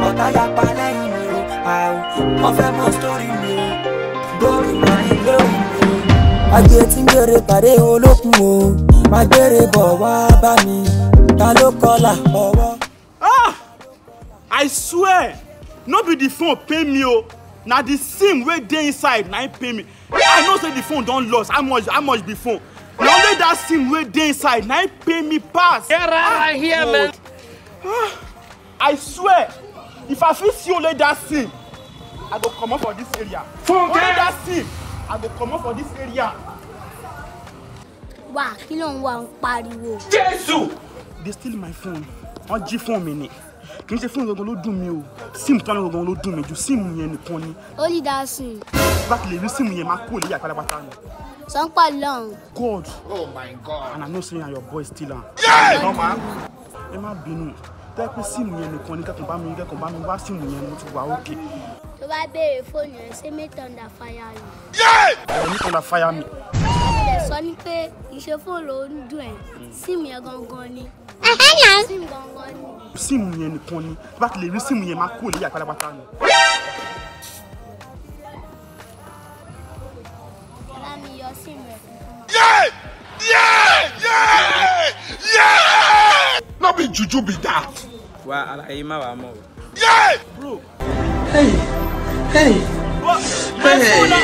ọ̀tá yapa lẹ́yìn mi o wọ́n fẹ́ mọ story mi o lórí màá lórí mi o. Àgbẹ̀ tí ń gbèrè pàdé olókùn o máa gbèrè bọ̀ wá bá mi ta ló kọlà ọwọ́. I swear no be the phone pay me o na the sim wey dey inside na im pay me. I know say the phone don lost how much be phone na only that sim wey dey inside na im pay me pass. Get out of here, man. I swear if I fit see only that sim I go comot for this area. Only that sim I go comot for this area. Wá kí ló ń wá ń pariwo. Jésù! They steal my phone. Wọ́n jí phone mi ni. Kì í ṣe phone gangan ló dùn mí o. SIM tó ń gangan ló dùn mí ju SIM yẹn nìkan ni. Only that sim. Bá ti lè rí SIM yẹn máa kó lè yà pátápátá ni. Sanpa long. God. Oh my God. And I know say na your boy steal am. No, man. Ẹ má bínú. Tẹ́ pé SIM yẹn nìkan ni kẹ́kọ̀ọ́ bá mi wá SIM yẹn mo ti wà okay. Tó bá béèrè fóònù ẹ̀ ṣé make thunder fire you. Ẹ ní thunder fire mi. Àbílẹ̀ sọ ní pé ìṣe fóònù ló ń dùn ẹ̀. SIM yẹn gangan ni. SIM gangan ni. SIM yẹn nìkan ni. Bá ti lè rí SIM yẹn máa kó lè yà pátápátá ni. Ọlá mi yọ SIM rẹ̀ fún mi. No be juju be that. Wa àlàyé má wà mọ́ o. Bro. Hey. What? My phone na.